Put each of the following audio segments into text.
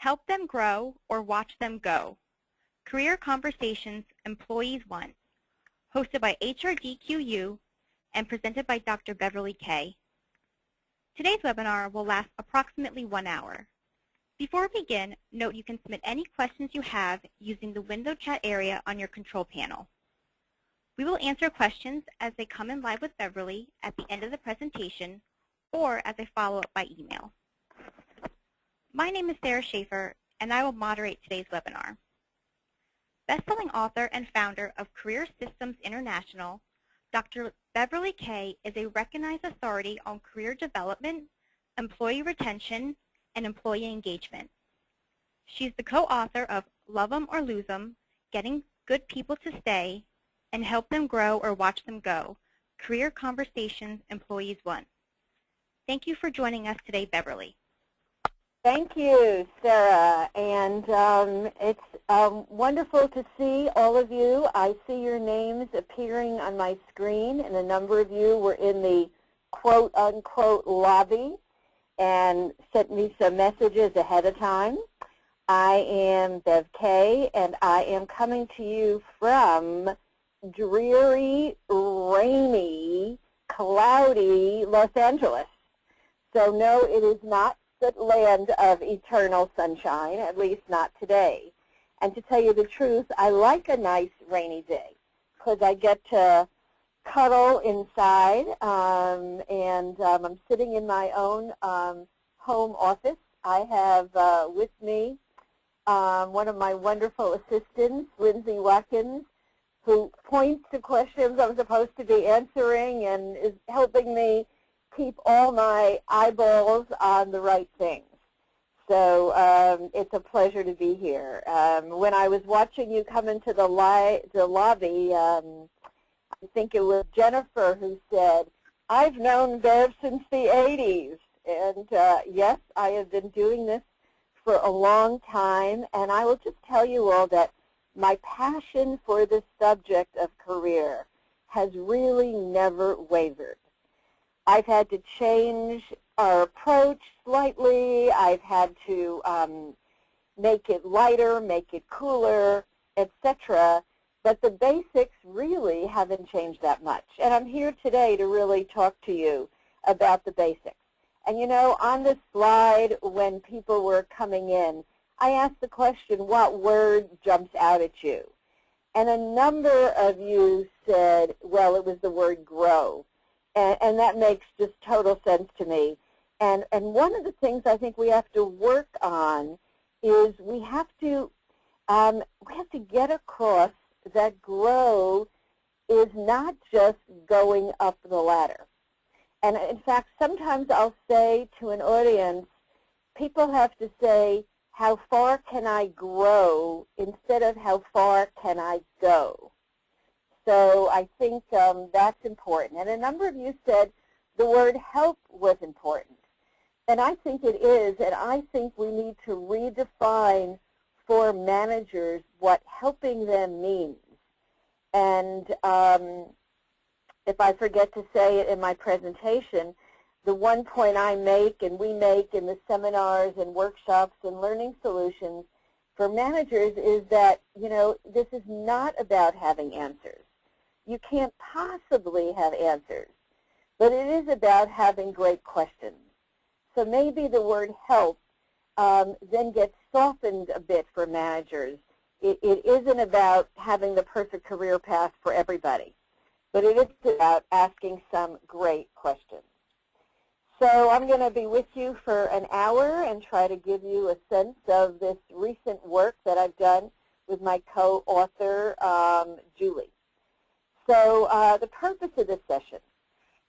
Help them grow or watch them go. Career Conversations Employees Want, hosted by HRDQ-U and presented by Dr. Beverly Kaye. Today's webinar will last approximately 1 hour. Before we begin, note you can submit any questions you have using the window chat area on your control panel. We will answer questions as they come in live with Beverly at the end of the presentation or as a follow-up by email. My name is Sarah Schaefer, and I will moderate today's webinar. Best-selling author and founder of Career Systems International, Dr. Beverly Kaye is a recognized authority on career development, employee retention, and employee engagement. She's the co-author of Love 'Em or Lose 'Em, Getting Good People to Stay, and Help Them Grow or Watch Them Go, Career Conversations Employees Want. Thank you for joining us today, Beverly. Thank you, Sarah, and it's wonderful to see all of you. I see your names appearing on my screen, and a number of you were in the quote-unquote lobby and sent me some messages ahead of time. I am Bev Kaye, and I am coming to you from dreary, rainy, cloudy Los Angeles. So no, it is not the land of eternal sunshine, at least not today. And to tell you the truth, I like a nice rainy day because I get to cuddle inside, and I'm sitting in my own home office. I have with me one of my wonderful assistants, Lindsay Watkins, who points to questions I'm supposed to be answering and is helping me keep all my eyeballs on the right things. So it's a pleasure to be here. When I was watching you come into the lobby, I think it was Jennifer who said, "I've known Bev since the 80s. And yes, I have been doing this for a long time, and I will just tell you all that my passion for this subject of career has really never wavered. I've had to change our approach slightly. I've had to make it lighter, make it cooler, etc. But the basics really haven't changed that much. And I'm here today to really talk to you about the basics. And you know, on this slide, when people were coming in, I asked the question, what word jumps out at you? And a number of you said, well, it was the word grow. And that makes just total sense to me. And one of the things I think we have to work on is we have to get across that grow is not just going up the ladder. And in fact, sometimes I'll say to an audience, people have to say, how far can I grow instead of how far can I go? So I think that's important. And a number of you said the word help was important. And I think it is, and I think we need to redefine for managers what helping them means. And if I forget to say it in my presentation, the one point I make and we make in the seminars and workshops and learning solutions for managers is that, you know, this is not about having answers. You can't possibly have answers, but it is about having great questions. So maybe the word help then gets softened a bit for managers. It isn't about having the perfect career path for everybody, but it is about asking some great questions. So I'm going to be with you for an hour and try to give you a sense of this recent work that I've done with my co-author, Julie. So the purpose of this session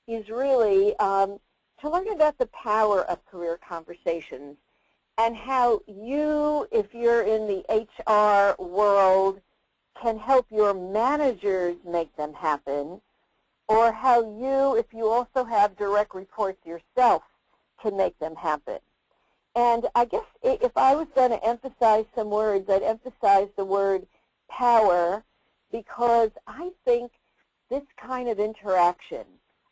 is really to learn about the power of career conversations and how you, if you're in the HR world, can help your managers make them happen, or how you, if you also have direct reports yourself, can make them happen. And I guess if I was going to emphasize some words, I'd emphasize the word power, because I think this kind of interaction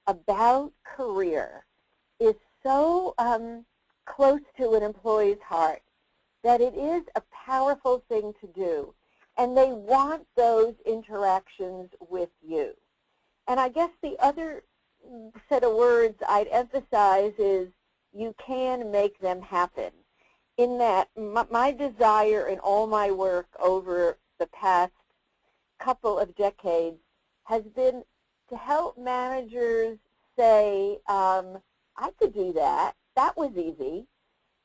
about career is so close to an employee's heart. that it is a powerful thing to do, and they want those interactions with you. And I guess the other set of words I'd emphasize is you can make them happen. In that my desire in all my work over the past couple of decades has been to help managers say, I could do that. That was easy.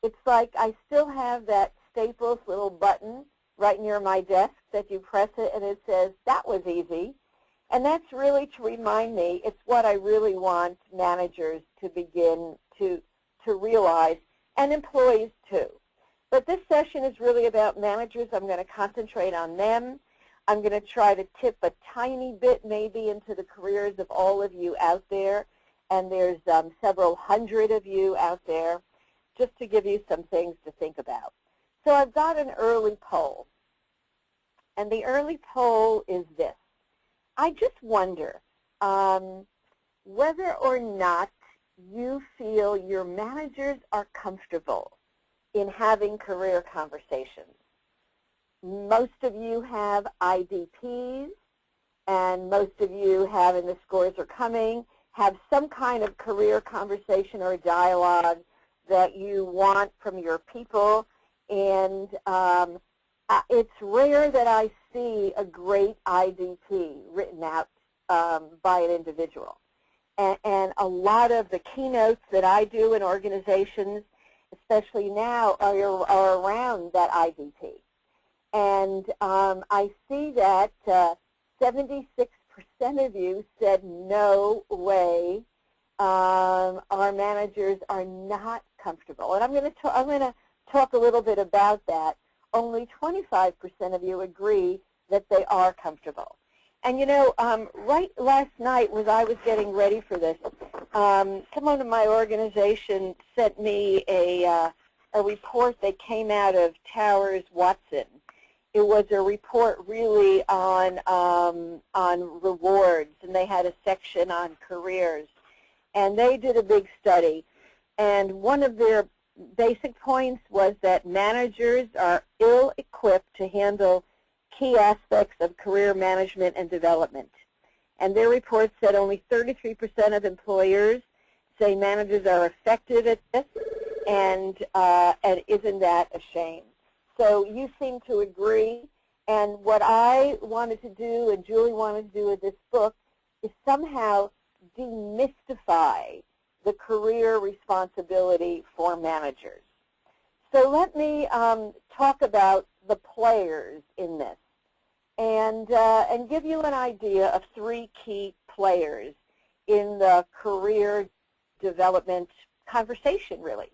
It's like I still have that Staples little button right near my desk that you press it and it says, that was easy. And that's really to remind me it's what I really want managers to begin to realize, and employees too. But this session is really about managers. I'm going to concentrate on them. I'm going to try to tip a tiny bit maybe into the careers of all of you out there, and there's several hundred of you out there, just to give you some things to think about. So I've got an early poll, and the early poll is this. I just wonder whether or not you feel your managers are comfortable in having career conversations. Most of you have IDPs, and most of you have, and the scores are coming, have some kind of career conversation or dialogue that you want from your people. And it's rare that I see a great IDP written out by an individual. And a lot of the keynotes that I do in organizations, especially now, are around that IDP. And I see that 76% of you said, no way, our managers are not comfortable. And I'm going to talk a little bit about that. Only 25% of you agree that they are comfortable. And you know, right last night as I was getting ready for this, someone in my organization sent me a report that came out of Towers Watson. It was a report really on rewards, and they had a section on careers. And they did a big study, and one of their basic points was that managers are ill-equipped to handle key aspects of career management and development. And their report said only 33% of employers say managers are effective at this, and isn't that a shame? So you seem to agree, and what I wanted to do and Julie wanted to do with this book is somehow demystify the career responsibility for managers. So let me talk about the players in this, and give you an idea of three key players in the career development conversation, really.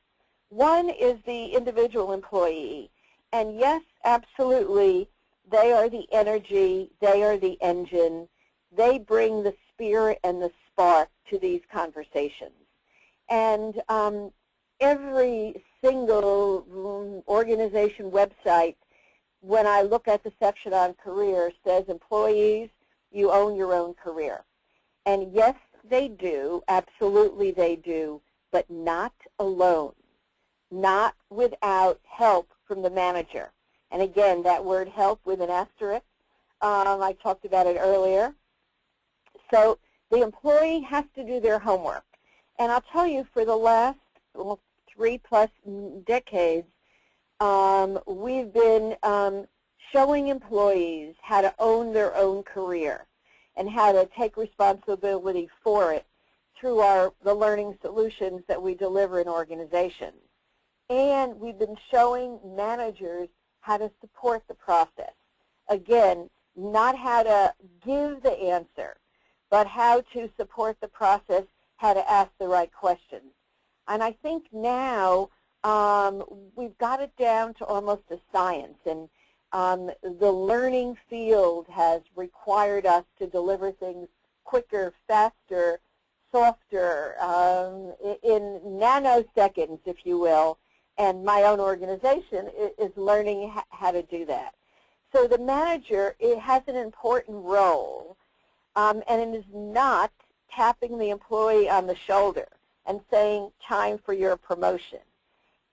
One is the individual employee, and yes, absolutely, they are the energy, they are the engine, they bring the spirit and the spark to these conversations. And every single organization website, when I look at the section on career, says employees, you own your own career. And yes, they do, absolutely they do, but not alone, not without help from the manager. And again, that word help with an asterisk, I talked about it earlier. So the employee has to do their homework. And I'll tell you, for the last 3+ decades, we've been showing employees how to own their own career and how to take responsibility for it through the learning solutions that we deliver in organizations. And we've been showing managers how to support the process. Again, not how to give the answer, but how to support the process, how to ask the right questions. And I think now we've got it down to almost a science, and the learning field has required us to deliver things quicker, faster, softer, in nanoseconds, if you will, and my own organization is learning how to do that. So the manager, it has an important role, and it is not tapping the employee on the shoulder and saying, time for your promotion.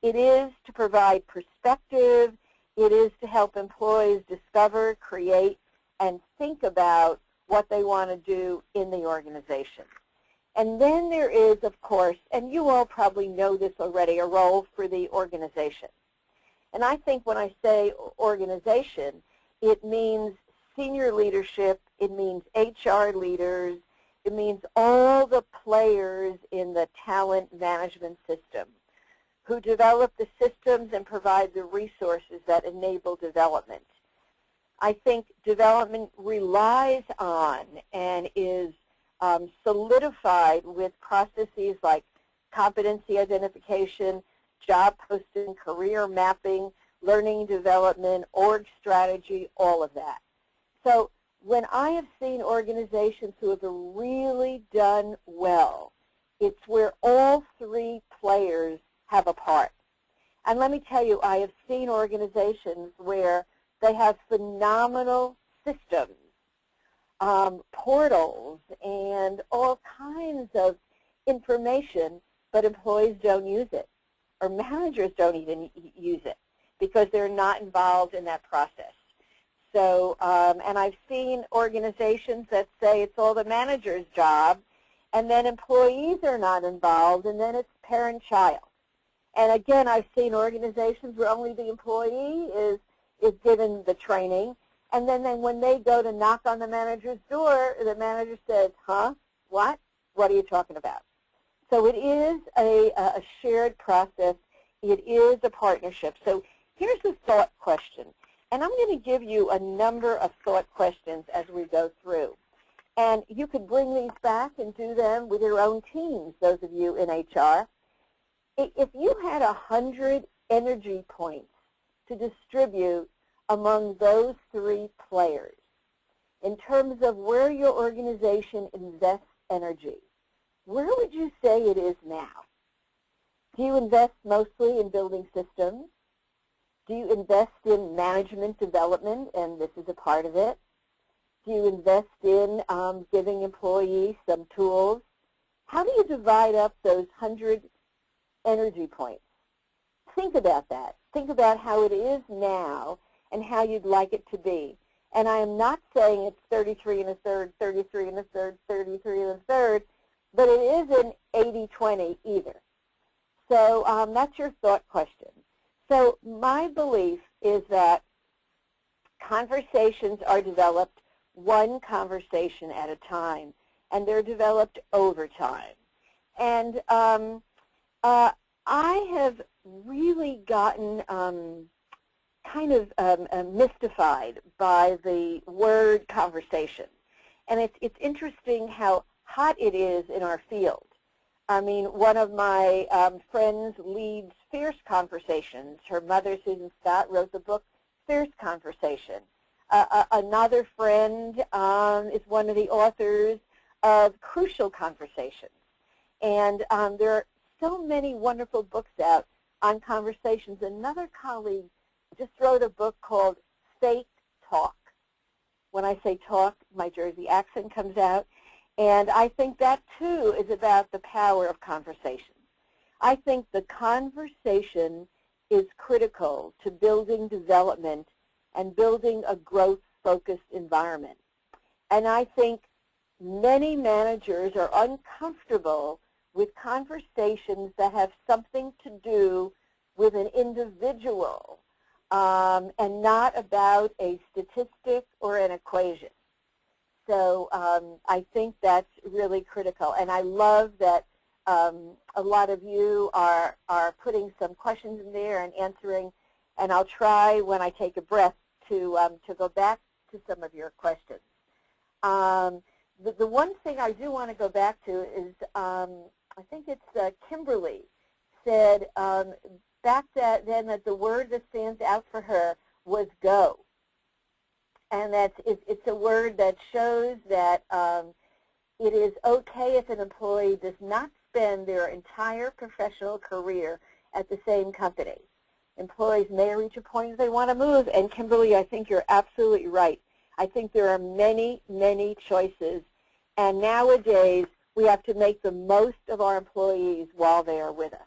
It is to provide perspective. It is to help employees discover, create, and think about what they want to do in the organization. And then there is, of course, and you all probably know this already, a role for the organization. And I think when I say organization, it means senior leadership, it means HR leaders, it means all the players in the talent management system who develop the systems and provide the resources that enable development. I think development relies on and is solidified with processes like competency identification, job posting, career mapping, learning development, org strategy, all of that. So when I have seen organizations who have really done well, it's where all three players have a part. And let me tell you, I have seen organizations where they have phenomenal systems, portals, and all kinds of information, but employees don't use it, or managers don't even use it because they're not involved in that process. So, and I've seen organizations that say it's all the manager's job, and then employees are not involved, and then it's parent-child. And again, I've seen organizations where only the employee is given the training, and then when they go to knock on the manager's door, the manager says, huh, what? What are you talking about? So it is a shared process. It is a partnership. So here's the thought question. And I'm going to give you a number of thought questions as we go through. And you could bring these back and do them with your own teams, those of you in HR. If you had 100 energy points to distribute among those three players in terms of where your organization invests energy, where would you say it is now? Do you invest mostly in building systems? Do you invest in management development, and this is a part of it? Do you invest in giving employees some tools? How do you divide up those 100 energy points? Think about that. Think about how it is now and how you'd like it to be. And I am not saying it's 33 and a third, 33 and a third, 33 and a third, but it isn't 80-20 either. So that's your thought question. So my belief is that conversations are developed one conversation at a time, and they're developed over time. And I have really gotten kind of mystified by the word conversation. And it's interesting how hot it is in our field. I mean, one of my friends leads Fierce Conversations. Her mother, Susan Scott, wrote the book Fierce Conversation. Another friend is one of the authors of Crucial Conversations. And there are so many wonderful books out on conversations. Another colleague just wrote a book called Fake Talk. When I say talk, my Jersey accent comes out. And I think that, too, is about the power of conversation. I think the conversation is critical to building development and building a growth-focused environment. And I think many managers are uncomfortable with conversations that have something to do with an individual and not about a statistic or an equation. So I think that's really critical. And I love that a lot of you are putting some questions in there and answering, and I'll try when I take a breath to go back to some of your questions. The one thing I do want to go back to is, I think it's Kimberly said back then that the word that stands out for her was go. And it's a word that shows that it is okay if an employee does not spend their entire professional career at the same company. Employees may reach a point they want to move, and Kimberly, I think you're absolutely right. I think there are many, many choices, and nowadays we have to make the most of our employees while they are with us.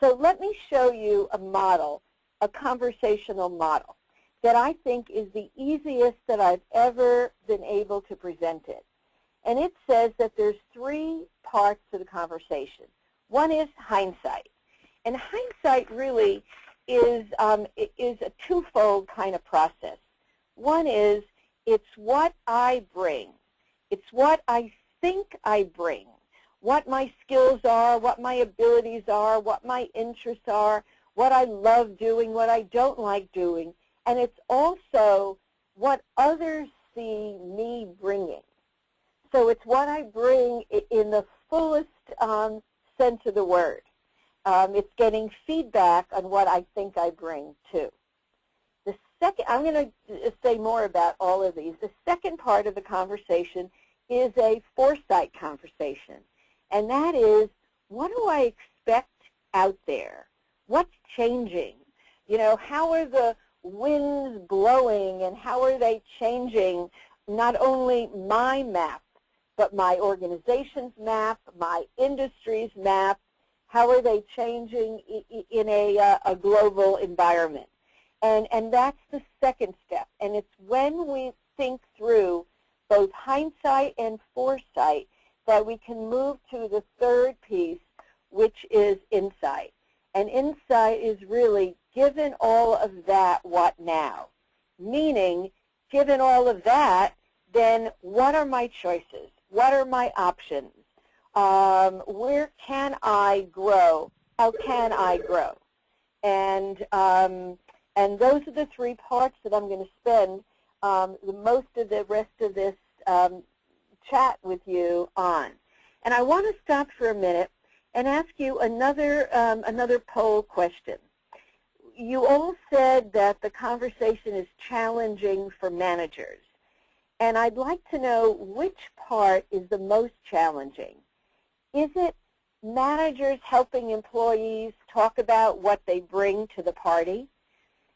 So let me show you a model, a conversational model, that I think is the easiest that I've ever been able to present it. And it says that there's 3 parts to the conversation. One is hindsight. And hindsight really is a twofold kind of process. One is it's what I bring. It's what I think I bring, what my skills are, what my abilities are, what my interests are, what I love doing, what I don't like doing. And it's also what others see me bringing. So it's what I bring in the fullest sense of the word. It's getting feedback on what I think I bring too. The second, I'm going to say more about all of these. The second part of the conversation is a foresight conversation. And that is, what do I expect out there? What's changing? You know, how are the winds blowing and how are they changing not only my map, but my organization's map, my industry's map? How are they changing in a global environment? And that's the second step. And it's when we think through both hindsight and foresight that we can move to the third piece, which is insight. And insight is really, given all of that, what now? Meaning, given all of that, then what are my choices? What are my options? Where can I grow? How can I grow? And those are the 3 parts that I'm going to spend the most of the rest of this chat with you on. And I want to stop for a minute and ask you another poll question. You all said that the conversation is challenging for managers. And I'd like to know which part is the most challenging. Is it managers helping employees talk about what they bring to the party?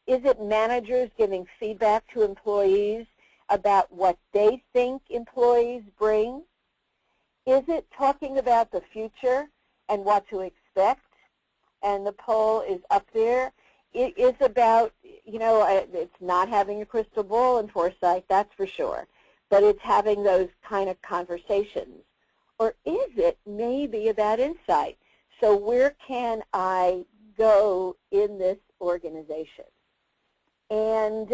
Is it managers giving feedback to employees about what they think employees bring? Is it talking about the future and what to expect? And the poll is up there. It is about, you know, it's not having a crystal ball and foresight, that's for sure, but it's having those kind of conversations. Or is it maybe about insight? So where can I go in this organization? And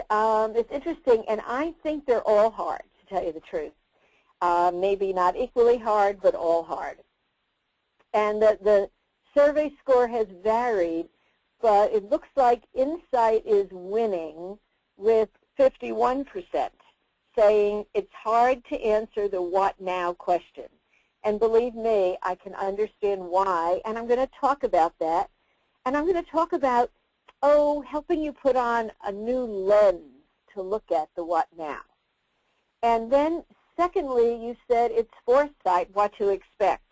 it's interesting, and I think they're all hard, to tell you the truth. Maybe not equally hard, but all hard. And the survey score has varied, but it looks like insight is winning with 51%, saying it's hard to answer the what now question. And believe me, I can understand why, and I'm going to talk about that. And I'm going to talk about, helping you put on a new lens to look at the what now. And then secondly, you said it's foresight, what to expect.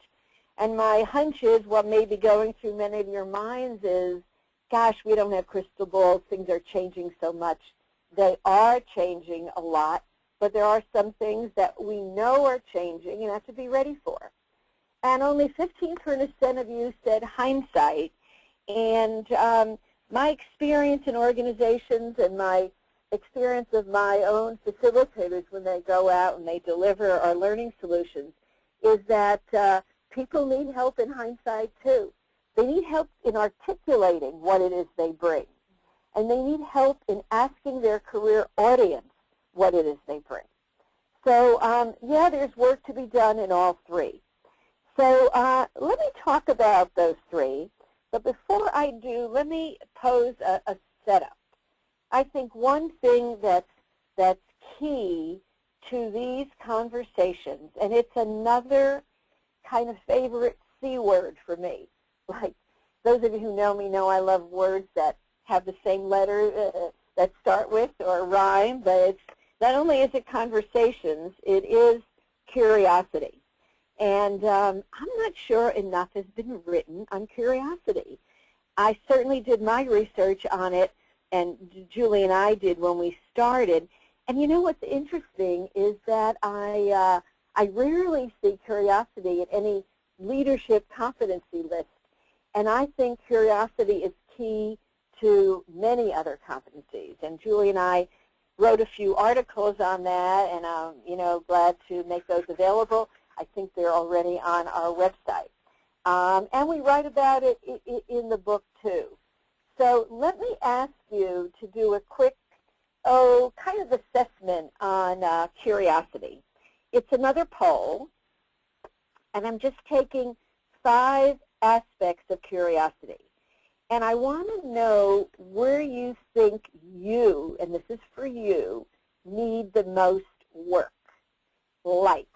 And my hunch is what may be going through many of your minds is, gosh, we don't have crystal balls, things are changing so much. They are changing a lot, but there are some things that we know are changing and have to be ready for. And only 15% of you said hindsight. And my experience in organizations and my experience of my own facilitators when they go out and they deliver our learning solutions is that people need help in hindsight too. They need help in articulating what it is they bring. And they need help in asking their career audience what it is they bring. So yeah, there's work to be done in all 3. So let me talk about those 3. But before I do, let me pose a setup. I think one thing that's key to these conversations, and it's another kind of favorite C word for me. Like those of you who know me know I love words that have the same letter that start with or rhyme, but it's not only is it conversations, it is curiosity. And I'm not sure enough has been written on curiosity. I certainly did my research on it, and Julie and I did when we started. And you know what's interesting is that I rarely see curiosity at any leadership competency list. And I think curiosity is key to many other competencies. And Julie and I wrote a few articles on that, and I'm glad to make those available. I think they're already on our website. And we write about it in the book too. So let me ask you to do a quick, kind of assessment on curiosity. It's another poll, and I'm just taking 5 aspects of curiosity. And I want to know where you think you, and this is for you, need the most work. Like,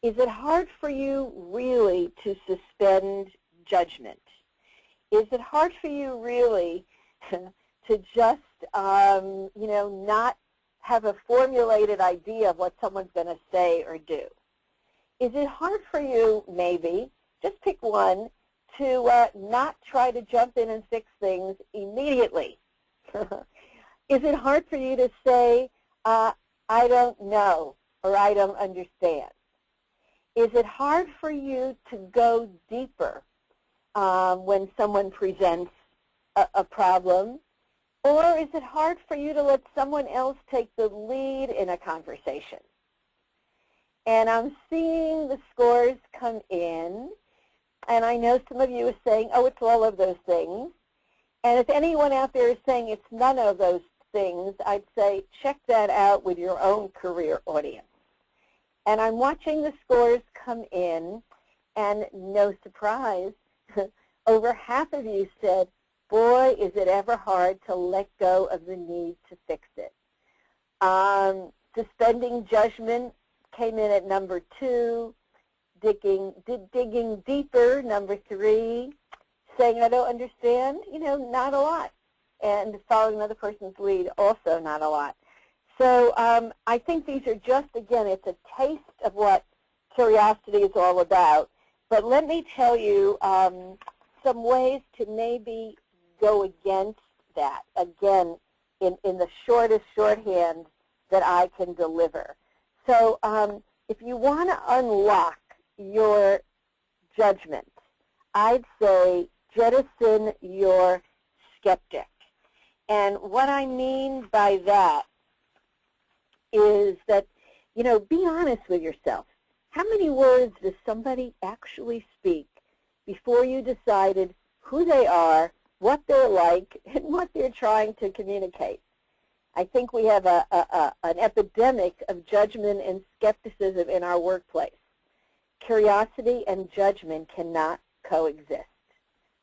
is it hard for you really to suspend judgment? Is it hard for you really to just, not have a formulated idea of what someone's going to say or do? Is it hard for you, maybe, just pick one, to not try to jump in and fix things immediately? Is it hard for you to say, I don't know, or I don't understand? Is it hard for you to go deeper when someone presents a problem? Or is it hard for you to let someone else take the lead in a conversation? And I'm seeing the scores come in, and I know some of you are saying, oh, it's all of those things. And if anyone out there is saying it's none of those things, I'd say check that out with your own career audience. And I'm watching the scores come in, and no surprise, over half of you said, boy, is it ever hard to let go of the need to fix it. Suspending judgment came in at number 2. Digging deeper, number 3. Saying I don't understand, not a lot. And following another person's lead, also not a lot. So I think these are just, again, it's a taste of what curiosity is all about. But let me tell you some ways to maybe go against that, again, in the shortest shorthand that I can deliver. So if you want to unlock your judgment, I'd say jettison your skeptic. And what I mean by that is that, be honest with yourself. How many words does somebody actually speak before you decided who they are, what they're like, and what they're trying to communicate? I think we have an epidemic of judgment and skepticism in our workplace. Curiosity and judgment cannot coexist.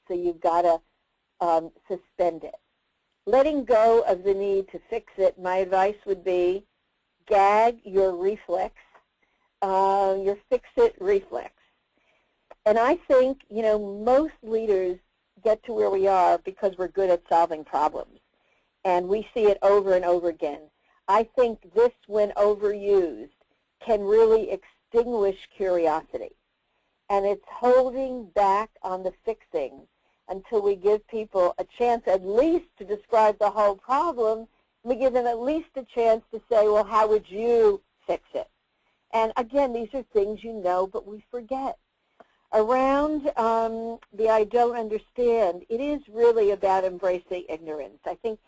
So you've got to suspend it. Letting go of the need to fix it, my advice would be gag your reflex, your fix-it reflex. And I think, most leaders get to where we are because we're good at solving problems. And we see it over and over again. I think this, when overused, can really extinguish curiosity. And it's holding back on the fixing until we give people a chance at least to describe the whole problem. We give them at least a chance to say, well, how would you fix it? And again, these are things you know, but we forget. Around the I don't understand, it is really about embracing ignorance. I think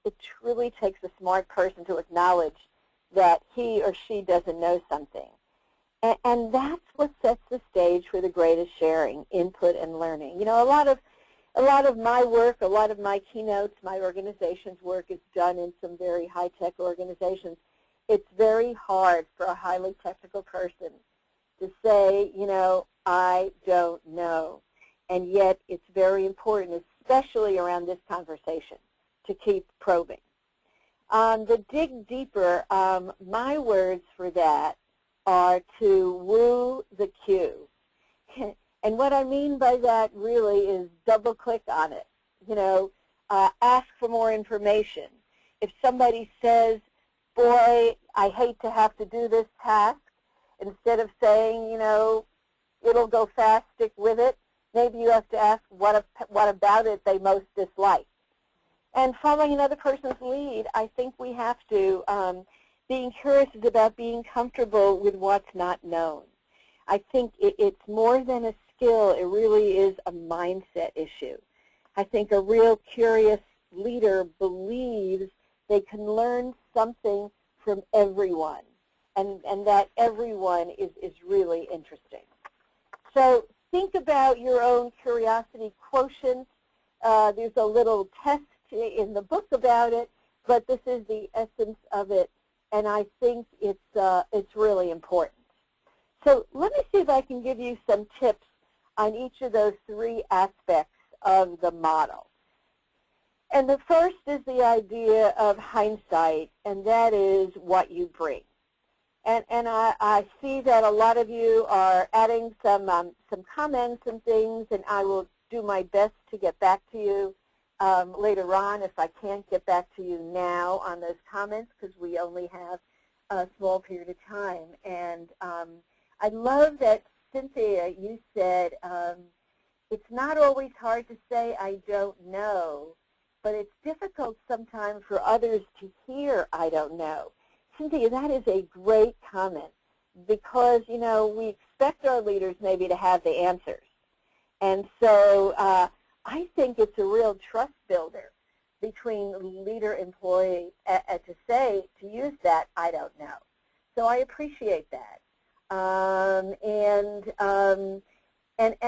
it truly takes a smart person to acknowledge that he or she doesn't know something. And that's what sets the stage for the greatest sharing, input, and learning. A lot of my work, a lot of my keynotes, my organization's work is done in some very high-tech organizations. It's very hard for a highly technical person to say, I don't know. And yet it's very important, especially around this conversation, to keep probing. The dig deeper, my words for that are to woo the cue. And what I mean by that really is double-click on it. Ask for more information. If somebody says, boy, I hate to have to do this task, instead of saying, it'll go fast, stick with it, maybe you have to ask what about it they most dislike. And following another person's lead, I think we have to, being curious is about being comfortable with what's not known. I think it's more than a skill. It really is a mindset issue. I think a real curious leader believes they can learn something from everyone, and that everyone is really interesting. So think about your own curiosity quotient. There's a little test in the book about it, but this is the essence of it, and I think it's really important. So let me see if I can give you some tips on each of those three aspects of the model. And the first is the idea of hindsight, and that is what you bring. And I see that a lot of you are adding some comments and things, and I will do my best to get back to you later on if I can't get back to you now on those comments, because we only have a small period of time. And I love that, Cynthia, you said it's not always hard to say I don't know, but it's difficult sometimes for others to hear I don't know. Cynthia, that is a great comment, because, you know, we expect our leaders maybe to have the answers. And so I think it's a real trust builder between leader-employee to use that I don't know. So I appreciate that. And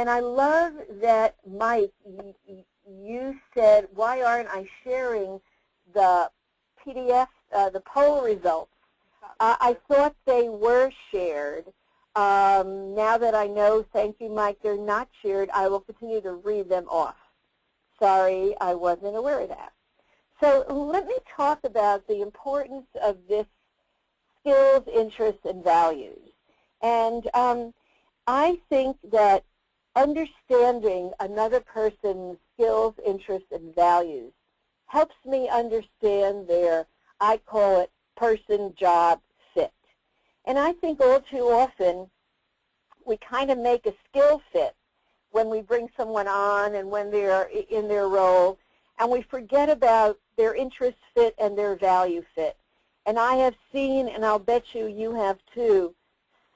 I love that, Mike, you said, why aren't I sharing the PDF, the poll results? I thought they were shared. Now that I know, thank you, Mike, they're not shared, I will continue to read them off. Sorry, I wasn't aware of that. So let me talk about the importance of this skills, interests, and values. And I think that understanding another person's skills, interests, and values helps me understand their, I call it, person-job fit. And I think all too often we kind of make a skill fit when we bring someone on and when they're in their role, and we forget about their interest fit and their value fit. And I have seen, and I'll bet you have too,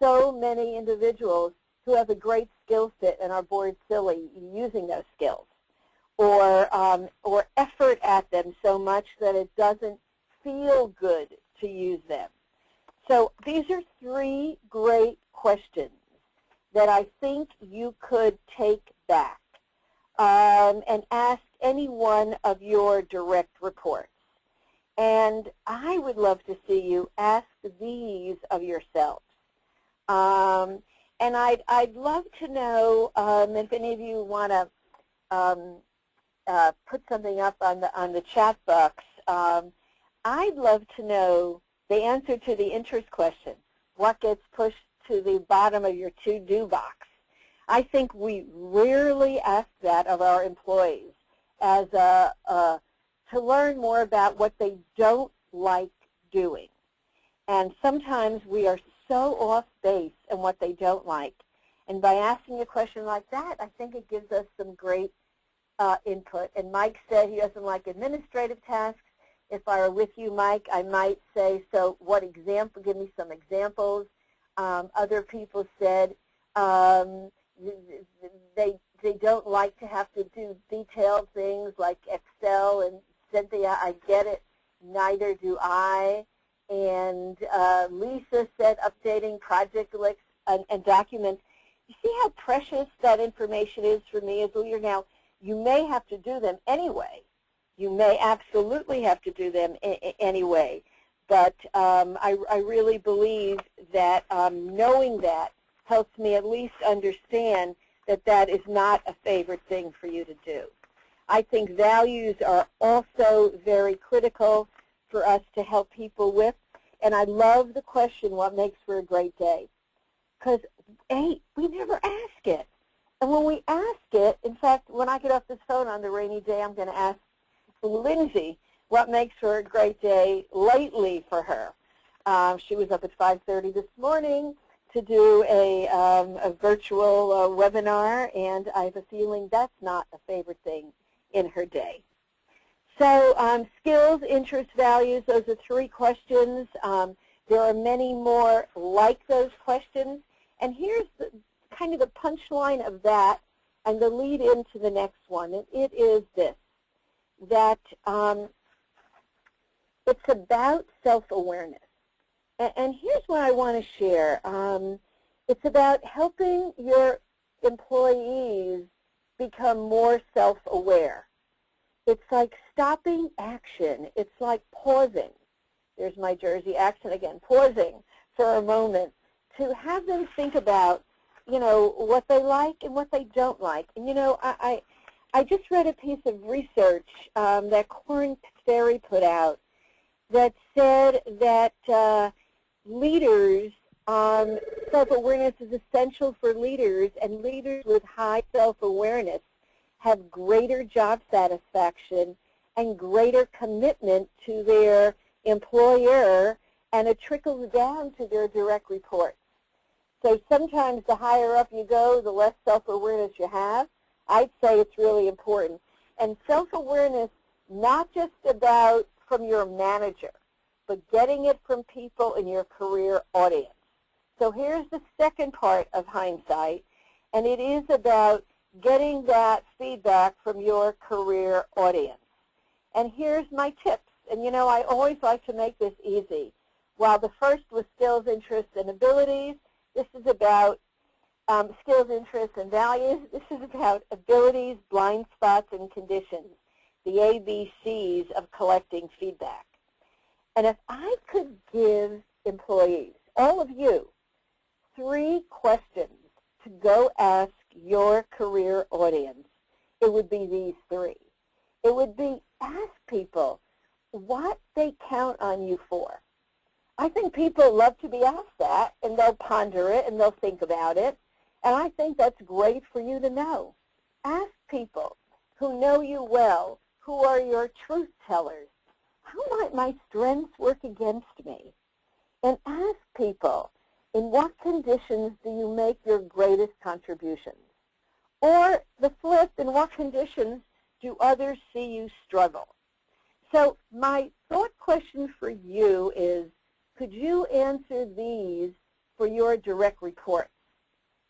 so many individuals who have a great skill fit and are bored silly using those skills, or effort at them so much that it doesn't feel good to use them. So these are three great questions that I think you could take back and ask any one of your direct reports. And I would love to see you ask these of yourselves. And I'd love to know if any of you want to put something up on the chat box. I'd love to know the answer to the interest question. What gets pushed to the bottom of your to-do box? I think we rarely ask that of our employees as to learn more about what they don't like doing. And sometimes we are so off base in what they don't like. And by asking a question like that, I think it gives us some great input. And Mike said he doesn't like administrative tasks. If I were with you, Mike, I might say, so what example, give me some examples. Other people said they don't like to have to do detailed things like Excel, and Cynthia, I get it, neither do I. And Lisa said updating project lists and documents. You see how precious that information is for me as a leader now? You may have to do them anyway. You may absolutely have to do them anyway. But I really believe that knowing that helps me at least understand that that is not a favorite thing for you to do. I think values are also very critical for us to help people with. And I love the question, what makes for a great day? Because, hey, we never ask it. And when we ask it, in fact, when I get off this phone on the rainy day, I'm going to ask Lindsay what makes for a great day lately for her. She was up at 5:30 this morning to do a virtual webinar, and I have a feeling that's not a favorite thing in her day. So skills, interests, values, those are three questions. There are many more like those questions. And here's kind of the punchline of that and the lead into the next one. And it is this, that it's about self-awareness. And here's what I want to share. It's about helping your employees become more self-aware. It's like stopping action. It's like pausing. There's my Jersey accent again, pausing for a moment to have them think about, you know, what they like and what they don't like. And, you know, I just read a piece of research that Korn Ferry put out that said that leaders, self-awareness is essential for leaders, and leaders with high self-awareness have greater job satisfaction and greater commitment to their employer, and it trickles down to their direct reports. So sometimes the higher up you go, the less self-awareness you have. I'd say it's really important. And self-awareness, not just about from your manager, but getting it from people in your career audience. So here's the second part of hindsight, and it is about getting that feedback from your career audience. And here's my tips. And, you know, I always like to make this easy. While the first was skills, interests, and abilities, this is about skills, interests, and values. This is about abilities, blind spots, and conditions, the ABCs of collecting feedback. And if I could give employees, all of you, 3 questions to go ask your career audience, it would be these 3. It would be ask people what they count on you for. I think people love to be asked that, and they'll ponder it, and they'll think about it, and I think that's great for you to know. Ask people who know you well, who are your truth tellers, how might my strengths work against me? And ask people, in what conditions do you make your greatest contributions? Or the flip, in what conditions do others see you struggle? So my thought question for you is, could you answer these for your direct reports?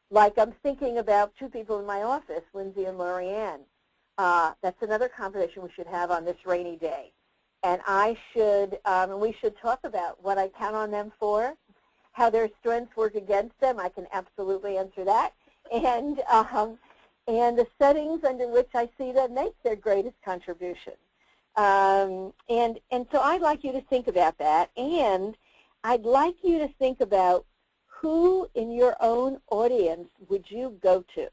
Like I'm thinking about 2 people in my office, Lindsay and Lorianne. That's another conversation we should have on this rainy day. And I should, and we should talk about what I count on them for, how their strengths work against them. I can absolutely answer that. And the settings under which I see them make their greatest contribution. And so I'd like you to think about that. And I'd like you to think about who in your own audience would you go to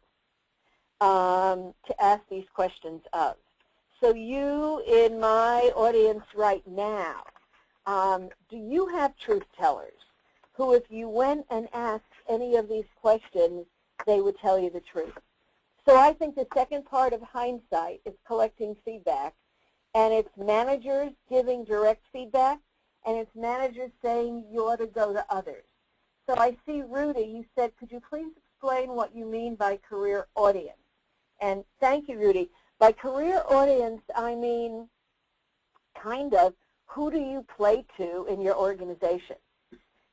ask these questions of. So you in my audience right now, do you have truth tellers who, if you went and asked any of these questions, they would tell you the truth? So I think the second part of hindsight is collecting feedback, and it's managers giving direct feedback, and it's managers saying you ought to go to others. So I see, Rudy, you said, could you please explain what you mean by career audience? And thank you, Rudy. By career audience, I mean kind of who do you play to in your organization?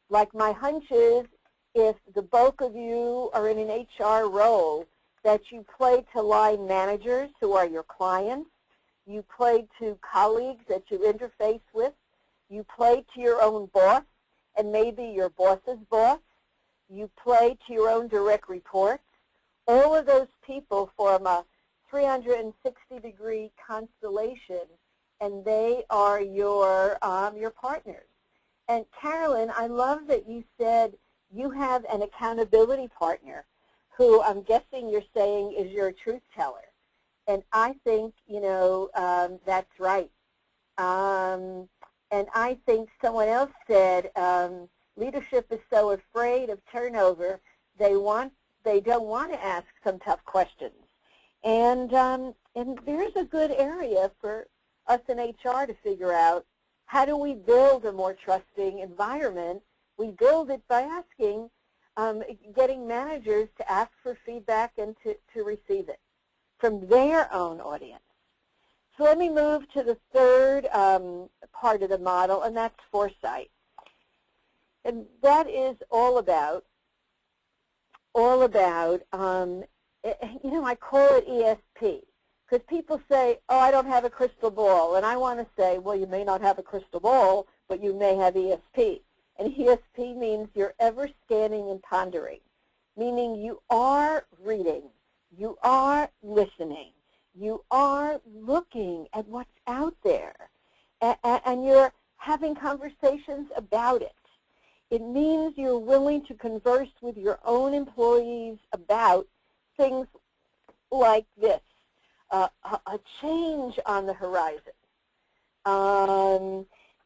Like my hunch is, if the bulk of you are in an HR role, that you play to line managers who are your clients, you play to colleagues that you interface with, you play to your own boss and maybe your boss's boss, you play to your own direct reports. All of those people form a 360-degree constellation, and they are your partners. And Carolyn, I love that you said you have an accountability partner who I'm guessing you're saying is your truth teller. And I think, you know, that's right. And I think someone else said leadership is so afraid of turnover, they don't want to ask some tough questions. And there's a good area for us in HR to figure out, how do we build a more trusting environment? We build it by asking, getting managers to ask for feedback and to receive it from their own audience. So let me move to the third part of the model, and that's foresight. And that is all about all about, you know, I call it ESP, because people say, oh, I don't have a crystal ball. And I want to say, well, you may not have a crystal ball, but you may have ESP. And ESP means you're ever scanning and pondering, meaning you are reading, you are listening, you are looking at what's out there, and you're having conversations about it. It means you're willing to converse with your own employees about things like this, a change on the horizon,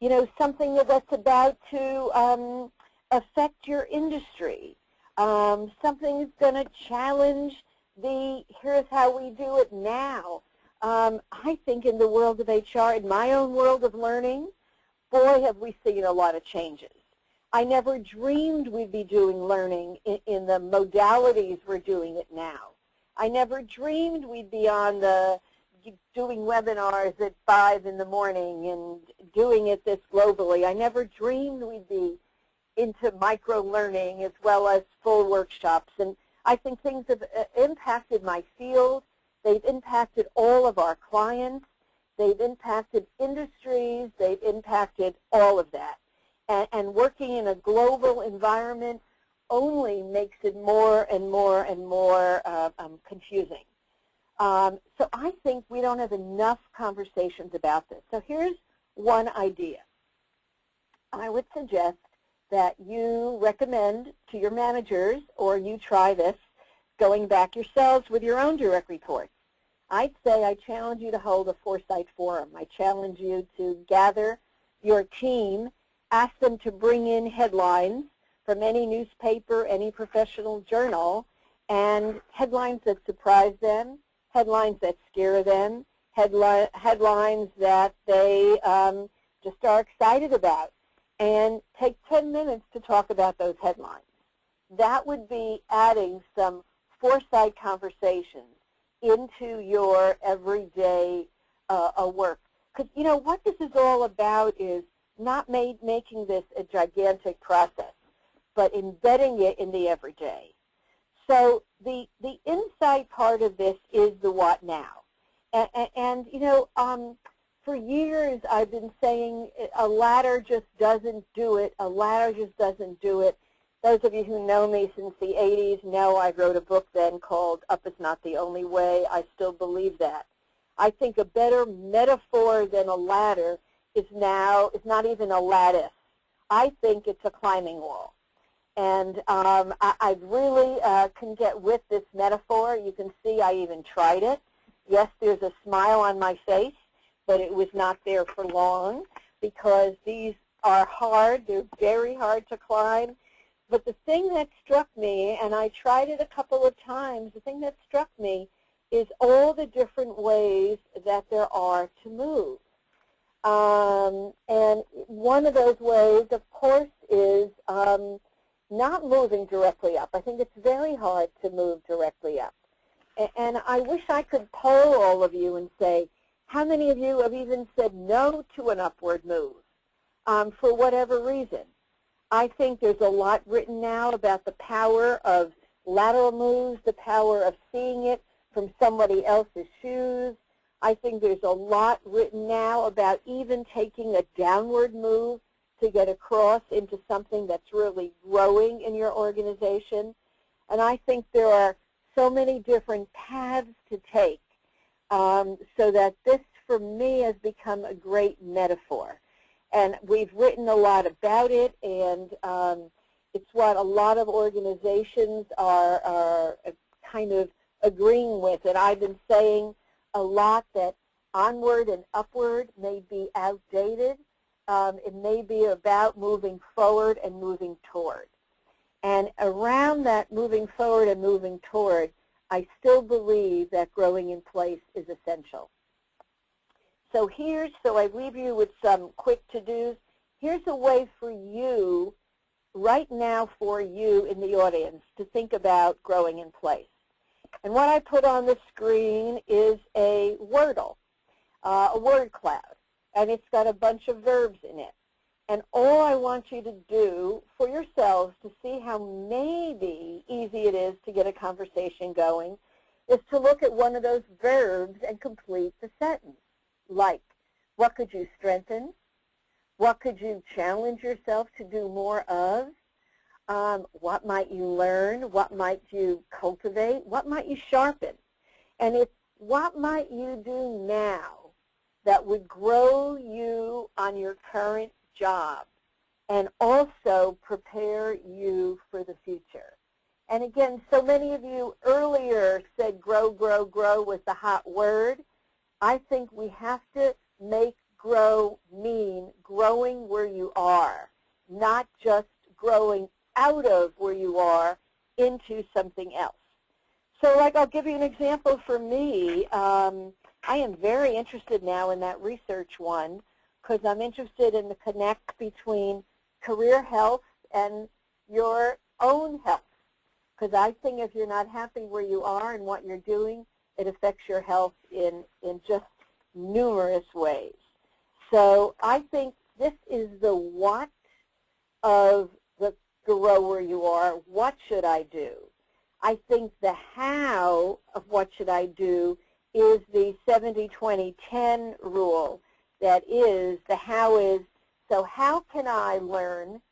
you know, something that's about to affect your industry, something that's going to challenge the here's how we do it now. I think in the world of HR, in my own world of learning, boy, have we seen a lot of changes. I never dreamed we'd be doing learning in the modalities we're doing it now. I never dreamed we'd be on the doing webinars at 5 in the morning and doing it this globally. I never dreamed we'd be into micro-learning as well as full workshops. And I think things have impacted my field. They've impacted all of our clients. They've impacted industries. They've impacted all of that. And working in a global environment only makes it more and more and more confusing. So I think we don't have enough conversations about this. So here's one idea. I would suggest that you recommend to your managers, or you try this, going back yourselves with your own direct reports. I'd say I challenge you to hold a Foresight forum. I challenge you to gather your team, ask them to bring in headlines from any newspaper, any professional journal, and headlines that surprise them, headlines that scare them, headlines that they just are excited about, and take 10 minutes to talk about those headlines. That would be adding some Foresight conversations into your everyday work. Because, you know, what this is all about is not making this a gigantic process, but embedding it in the everyday. So the insight part of this is the what now. And you know, for years I've been saying a ladder just doesn't do it. A ladder just doesn't do it. Those of you who know me since the 80s know I wrote a book then called Up Is Not the Only Way. I still believe that. I think a better metaphor than a ladder is not even a lattice. I think it's a climbing wall. And I really can get with this metaphor. You can see I even tried it. Yes, there's a smile on my face, but it was not there for long because these are hard. They're very hard to climb. But the thing that struck me, and I tried it a couple of times, the thing that struck me is all the different ways that there are to move. And one of those ways, of course, is not moving directly up. I think it's very hard to move directly up. And I wish I could poll all of you and say, how many of you have even said no to an upward move for whatever reason? I think there's a lot written now about the power of lateral moves, the power of seeing it from somebody else's shoes. I think there's a lot written now about even taking a downward move to get across into something that's really growing in your organization. And I think there are so many different paths to take so that this, for me, has become a great metaphor. And we've written a lot about it, and it's what a lot of organizations are kind of agreeing with. And I've been saying a lot that onward and upward may be outdated. It may be about moving forward and moving toward. And around that moving forward and moving toward, I still believe that growing in place is essential. So I leave you with some quick to-dos. Here's a way for you, right now for you in the audience, to think about growing in place. And what I put on the screen is a Wordle, a word cloud, and it's got a bunch of verbs in it. And all I want you to do for yourselves to see how maybe easy it is to get a conversation going is to look at one of those verbs and complete the sentence. Like, what could you strengthen? What could you challenge yourself to do more of? What might you learn? What might you cultivate? What might you sharpen? And it's what might you do now that would grow you on your current job and also prepare you for the future. And again, so many of you earlier said grow, grow, grow was the hot word. I think we have to make grow mean growing where you are, not just growing out of where you are into something else. So like I'll give you an example for me. I am very interested now in that research one because I'm interested in the connect between career health and your own health. Because I think if you're not happy where you are and what you're doing, it affects your health in just numerous ways. So I think this is the what of the grow where you are. What should I do? I think the how of what should I do is the 70-20-10 rule. That is, the how is, so how can I learn?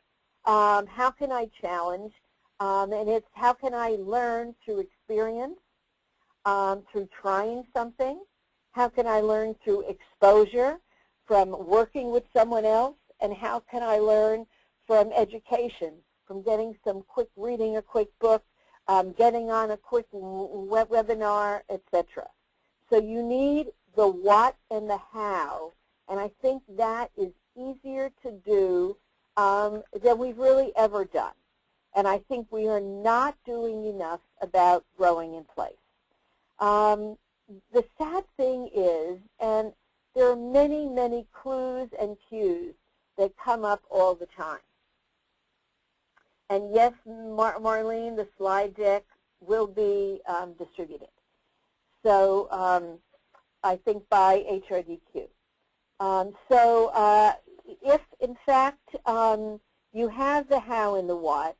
How can I challenge? And it's how can I learn through experience, through trying something? How can I learn through exposure from working with someone else? And how can I learn from education, from getting some quick reading a quick book, getting on a quick webinar, etc. So you need the what and the how, and I think that is easier to do than we've really ever done. And I think we are not doing enough about growing in place. The sad thing is, and there are many, many clues and cues that come up all the time. And yes, Marlene, the slide deck will be distributed. So I think by HRDQ. If, in fact, you have the how and the what,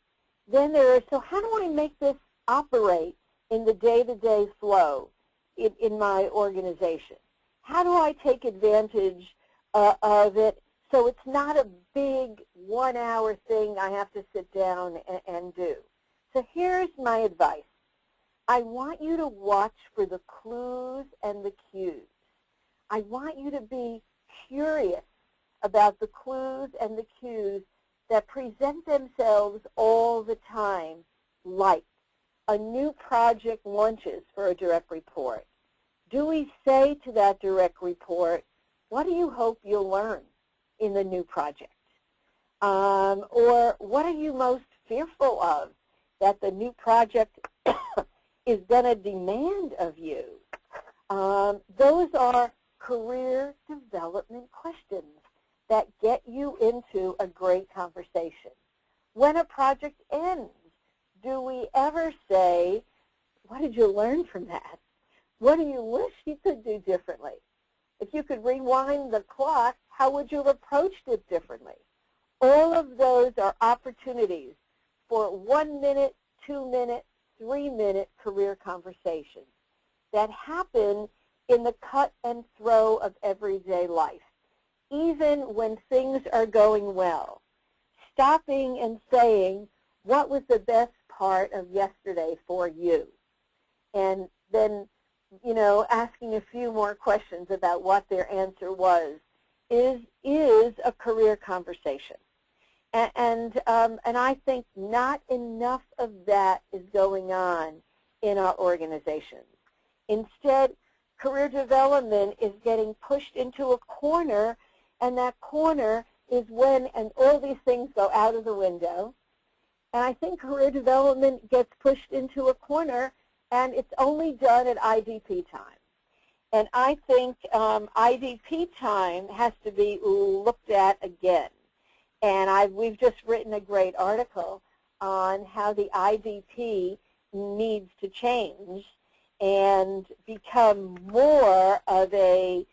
then there is, so how do I make this operate in the day-to-day flow in my organization? How do I take advantage of it so it's not a big 1-hour thing I have to sit down and do? So here's my advice. I want you to watch for the clues and the cues. I want you to be curious about the clues and the cues that present themselves all the time, like a new project launches for a direct report. Do we say to that direct report, what do you hope you'll learn in the new project? Or what are you most fearful of that the new project is going to demand of you? Those are career development questions that get you into a great conversation. When a project ends, do we ever say, what did you learn from that? What do you wish you could do differently? If you could rewind the clock, how would you have approached it differently? All of those are opportunities for 1-minute, 2-minute, 3-minute career conversations that happen in the cut and throw of everyday life, even when things are going well. Stopping and saying, what was the best part of yesterday for you? And then, you know, asking a few more questions about what their answer was is a career conversation. And I think not enough of that is going on in our organizations. Instead, career development is getting pushed into a corner, and that corner is when, and all these things go out of the window. And I think career development gets pushed into a corner, and it's only done at IDP time. And I think IDP time has to be looked at again. And we've just written a great article on how the IDP needs to change and become more of a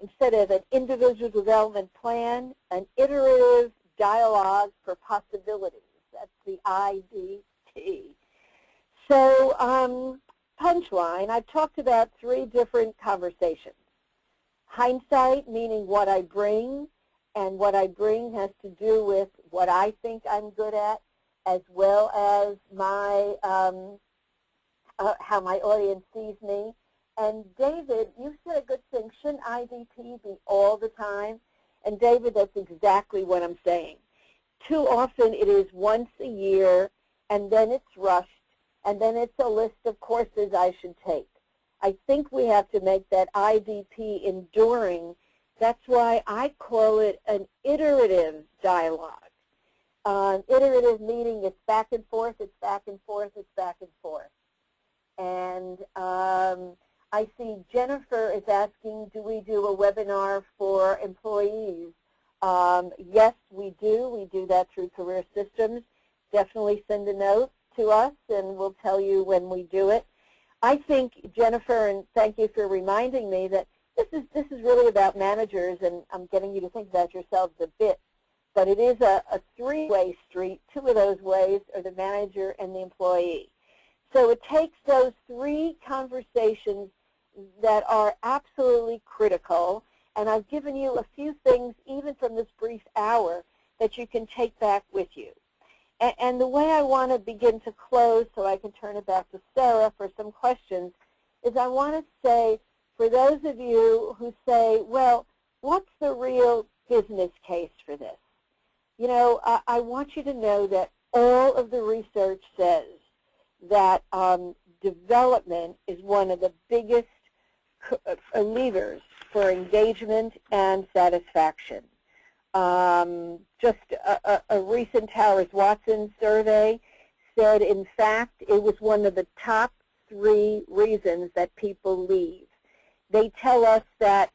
instead of an individual development plan, an iterative dialogue for possibilities. That's the IDT. So punchline, I've talked about 3 different conversations. Hindsight, meaning what I bring, and what I bring has to do with what I think I'm good at, as well as my how my audience sees me. And David, you said a good thing. Shouldn't IDP be all the time? And David, that's exactly what I'm saying. Too often it is once a year, and then it's rushed, and then it's a list of courses I should take. I think we have to make that IDP enduring. That's why I call it an iterative dialogue. Iterative meaning it's back and forth, it's back and forth, it's back and forth. And I see Jennifer is asking, do we do a webinar for employees? Yes, we do. We do that through Career Systems. Definitely send a note to us, and we'll tell you when we do it. I think, Jennifer, and thank you for reminding me that this is really about managers, and I'm getting you to think about yourselves a bit. But it is a 3-way street. 2 of those ways are the manager and the employee. So it takes those 3 conversations that are absolutely critical, and I've given you a few things, even from this brief hour, that you can take back with you. And the way I want to begin to close, so I can turn it back to Sarah for some questions, is I want to say, for those of you who say, well, what's the real business case for this? You know, I want you to know that all of the research says that development is one of the biggest levers for engagement and satisfaction. Just a recent Towers-Watson survey said, in fact, it was one of the top 3 reasons that people leave. They tell us that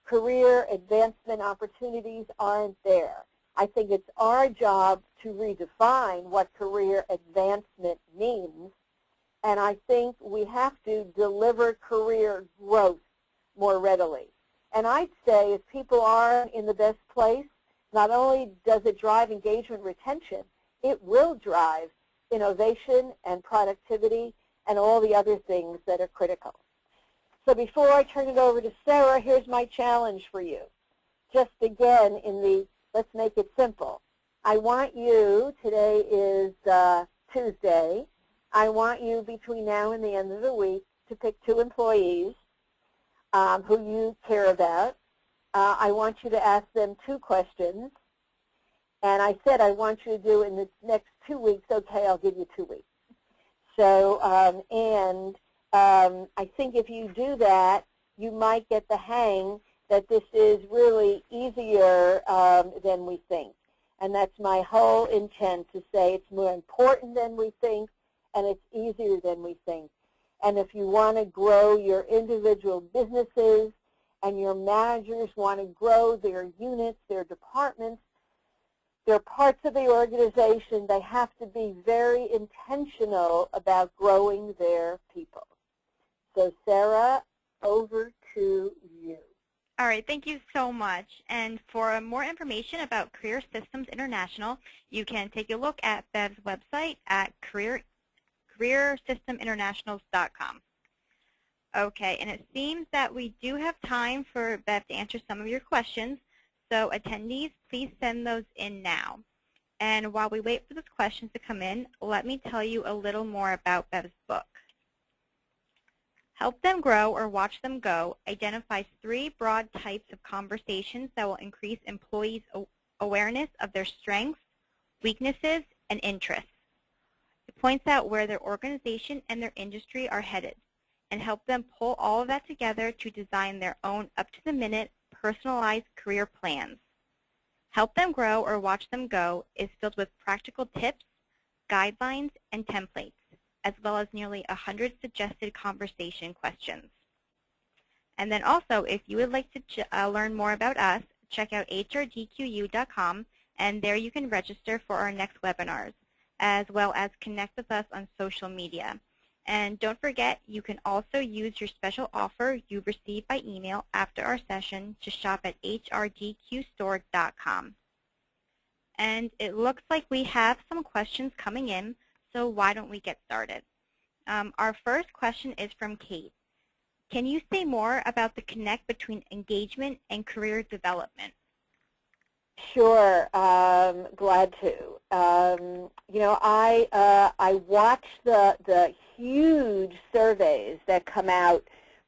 career advancement opportunities aren't there. I think it's our job to redefine what career advancement means, and I think we have to deliver career growth more readily. And I'd say if people are in the best place, not only does it drive engagement retention, it will drive innovation and productivity and all the other things that are critical. So before I turn it over to Sarah, here's my challenge for you. Just again, in the let's make it simple. I want you, today is Tuesday, I want you between now and the end of the week to pick 2 employees who you care about. I want you to ask them 2 questions. And I said I want you to do in the next 2 weeks. Okay, I'll give you 2 weeks. So, I think if you do that, you might get the hang that this is really easier than we think. And that's my whole intent, to say it's more important than we think, and it's easier than we think. And if you want to grow your individual businesses and your managers want to grow their units, their departments, their parts of the organization, they have to be very intentional about growing their people. So Sarah, over to you. All right, thank you so much. And for more information about Career Systems International, you can take a look at Bev's website at careersysteminternationals.com. Okay, and it seems that we do have time for Bev to answer some of your questions. So attendees, please send those in now. And while we wait for those questions to come in, let me tell you a little more about Bev's book. Help Them Grow or Watch Them Go identifies 3 broad types of conversations that will increase employees' awareness of their strengths, weaknesses, and interests. It points out where their organization and their industry are headed and help them pull all of that together to design their own up-to-the-minute, personalized career plans. Help Them Grow or Watch Them Go is filled with practical tips, guidelines, and templates, as well as nearly 100 suggested conversation questions. And then also, if you would like to learn more about us, check out HRDQ-U.com, and there you can register for our next webinars, as well as connect with us on social media. And don't forget, you can also use your special offer you received by email after our session to shop at hrdqstore.com. And it looks like we have some questions coming in, so why don't we get started? Our first question is from Kate. Can you say more about the connect between engagement and career development? Sure, glad to. You know, I watch the huge surveys that come out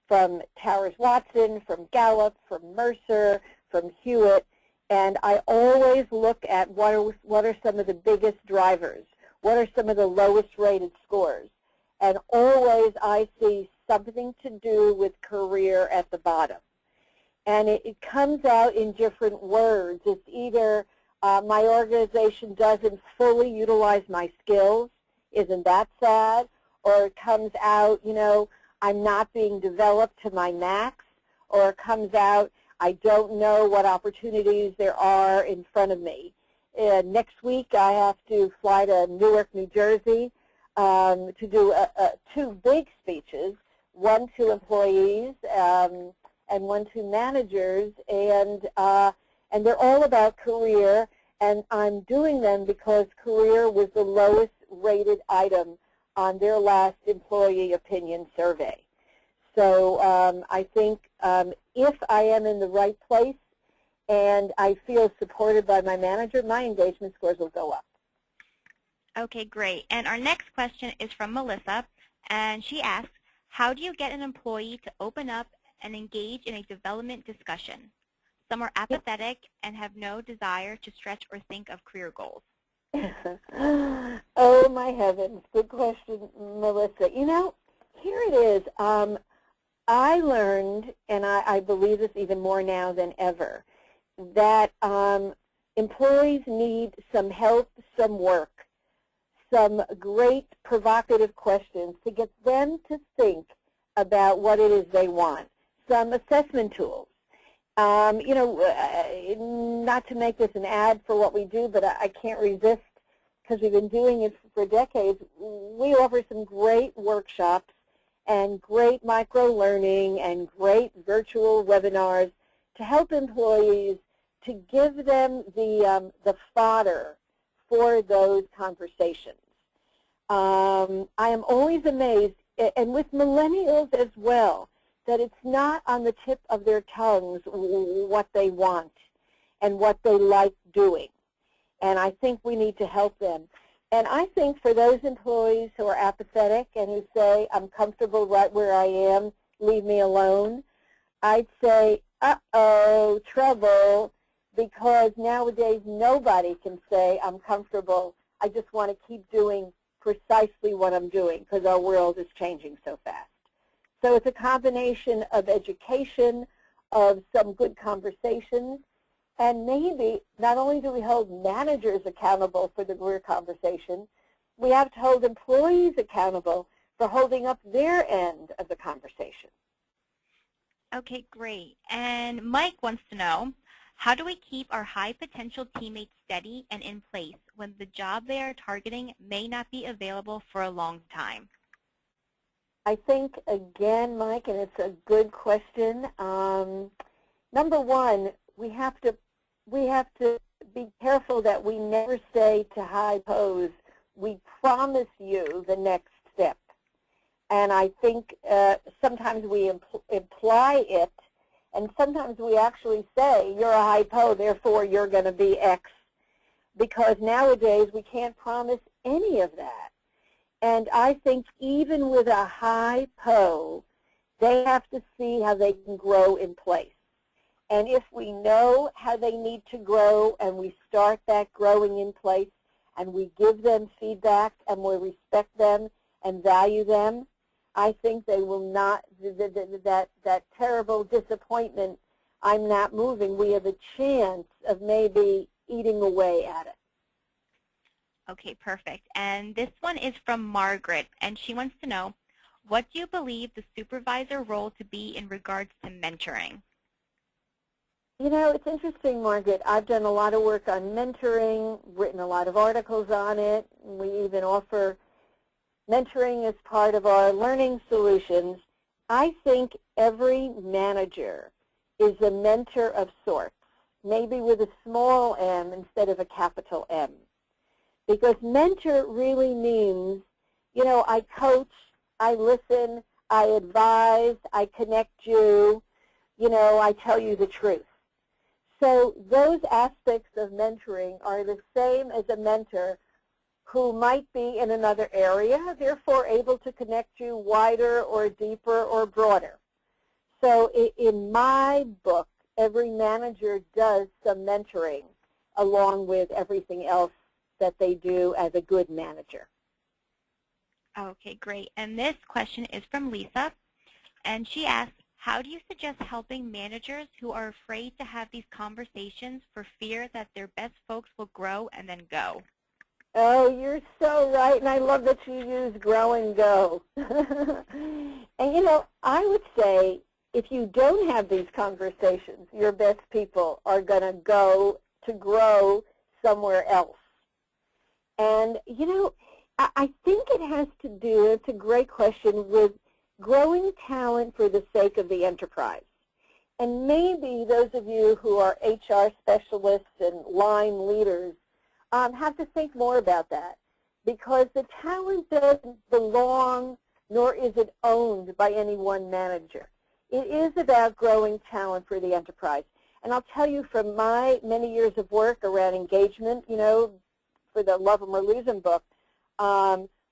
from Towers Watson, from Gallup, from Mercer, from Hewitt, and I always look at what are some of the biggest drivers, what are some of the lowest rated scores, and always I see something to do with career at the bottom. And it comes out in different words. It's either my organization doesn't fully utilize my skills, isn't that sad? Or it comes out, you know, I'm not being developed to my max. Or it comes out, I don't know what opportunities there are in front of me. Next week I have to fly to Newark, New Jersey to do two big speeches, one to employees and one to managers, and they're all about career, and I'm doing them because career was the lowest rated item on their last employee opinion survey. So I think if I am in the right place and I feel supported by my manager, my engagement scores will go up. Okay, great. And our next question is from Melissa, and she asks, how do you get an employee to open up and engage in a development discussion? Some are apathetic and have no desire to stretch or think of career goals. Oh, my heavens. Good question, Melissa. You know, here it is. I learned, and I believe this even more now than ever, that employees need some help, some work, some great provocative questions to get them to think about what it is they want. Some assessment tools. You know, not to make this an ad for what we do, but I can't resist because we've been doing it for decades. We offer some great workshops and great micro-learning and great virtual webinars to help employees to give them the fodder for those conversations. I am always amazed, and with millennials as well, that it's not on the tip of their tongues what they want and what they like doing. And I think we need to help them. And I think for those employees who are apathetic and who say, I'm comfortable right where I am, leave me alone, I'd say, uh-oh, trouble, because nowadays nobody can say, I'm comfortable, I just want to keep doing precisely what I'm doing because our world is changing so fast. So it's a combination of education, of some good conversations, and maybe not only do we hold managers accountable for the career conversation, we have to hold employees accountable for holding up their end of the conversation. Okay, great. And Mike wants to know, how do we keep our high potential teammates steady and in place when the job they are targeting may not be available for a long time? I think, again, Mike, and it's a good question, number one, we have to be careful that we never say to high pose, we promise you the next step. And I think sometimes we imply it, and sometimes we actually say, you're a high po, therefore you're going to be X, because nowadays we can't promise any of that. And I think even with a high po, they have to see how they can grow in place. And if we know how they need to grow and we start that growing in place and we give them feedback and we respect them and value them, I think they will not, that terrible disappointment, I'm not moving, we have a chance of maybe eating away at it. Okay, perfect. And this one is from Margaret, and she wants to know, what do you believe the supervisor role to be in regards to mentoring? You know, it's interesting, Margaret. I've done a lot of work on mentoring, written a lot of articles on it. We even offer mentoring is part of our learning solutions, I think every manager is a mentor of sorts, maybe with a small m instead of a capital M. Because mentor really means, you know, I coach, I listen, I advise, I connect you, you know, I tell you the truth. So those aspects of mentoring are the same as a mentor who might be in another area, therefore able to connect you wider or deeper or broader. So in my book, every manager does some mentoring along with everything else that they do as a good manager. Okay, great. And this question is from Lisa, and she asks, how do you suggest helping managers who are afraid to have these conversations for fear that their best folks will grow and then go? Oh, you're so right, and I love that you use grow and go. And, you know, I would say if you don't have these conversations, your best people are going to go to grow somewhere else. And, you know, I think it has to do, it's a great question, with growing talent for the sake of the enterprise. And maybe those of you who are HR specialists and line leaders have to think more about that, because the talent doesn't belong, nor is it owned by any one manager. It is about growing talent for the enterprise. And I'll tell you from my many years of work around engagement, you know, for the Love 'em or Lose 'em book,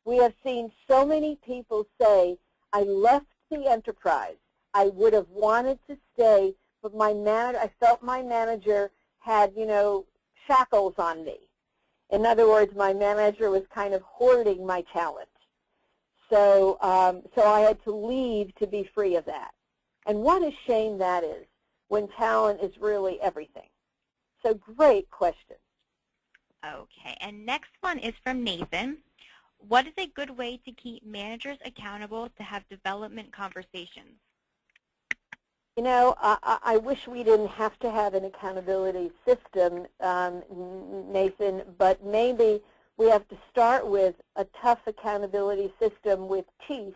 we have seen so many people say, I left the enterprise. I would have wanted to stay, but I felt my manager had, you know, shackles on me. In other words, my manager was kind of hoarding my talent. So, so I had to leave to be free of that. And what a shame that is when talent is really everything. So great question. Okay, and next one is from Nathan. What is a good way to keep managers accountable to have development conversations? You know, I wish we didn't have to have an accountability system, Nathan, but maybe we have to start with a tough accountability system with teeth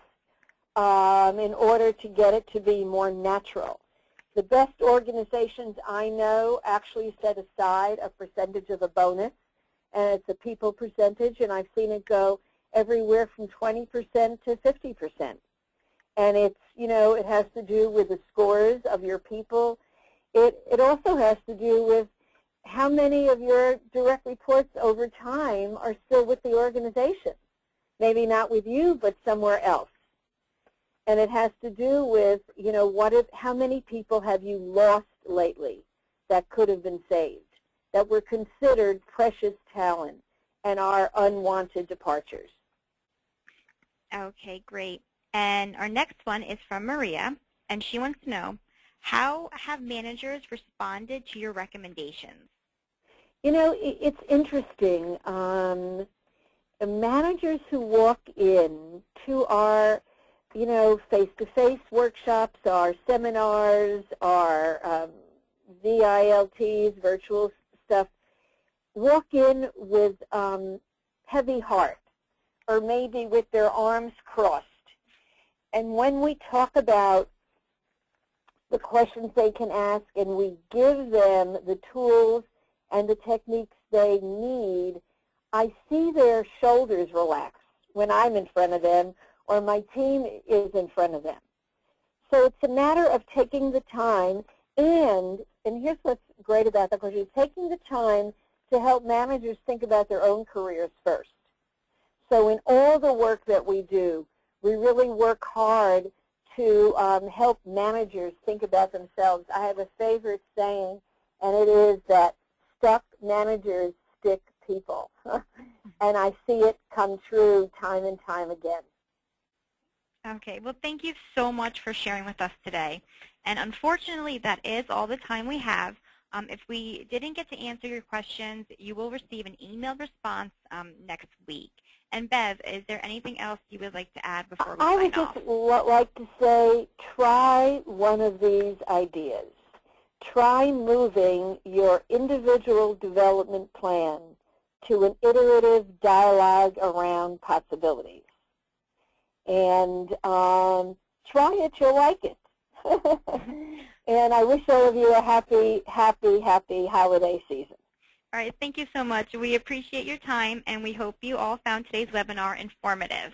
in order to get it to be more natural. The best organizations I know actually set aside a percentage of a bonus, and it's a people percentage, and I've seen it go everywhere from 20% to 50%. And it's, you know, it has to do with the scores of your people. It also has to do with how many of your direct reports over time are still with the organization. Maybe not with you, but somewhere else. And it has to do with, you know, how many people have you lost lately that could have been saved, that were considered precious talent and are unwanted departures. Okay, great. And our next one is from Maria, and she wants to know, how have managers responded to your recommendations? You know, it's interesting. Managers who walk in to our, you know, face-to-face workshops, our seminars, our VILTs, virtual stuff, walk in with heavy heart, or maybe with their arms crossed. And when we talk about the questions they can ask and we give them the tools and the techniques they need, I see their shoulders relax when I'm in front of them or my team is in front of them. So it's a matter of taking the time, and here's what's great about that question, taking the time to help managers think about their own careers first. So in all the work that we do, we really work hard to help managers think about themselves. I have a favorite saying, and it is that stuck managers stick people. And I see it come true time and time again. Okay, well, thank you so much for sharing with us today. And unfortunately, that is all the time we have. If we didn't get to answer your questions, you will receive an emailed response next week. And Bev, is there anything else you would like to add before we sign off? I would just like to say, try one of these ideas. Try moving your individual development plan to an iterative dialogue around possibilities. And try it, you'll like it. And I wish all of you a happy, happy, happy holiday season. All right, thank you so much. We appreciate your time, and we hope you all found today's webinar informative.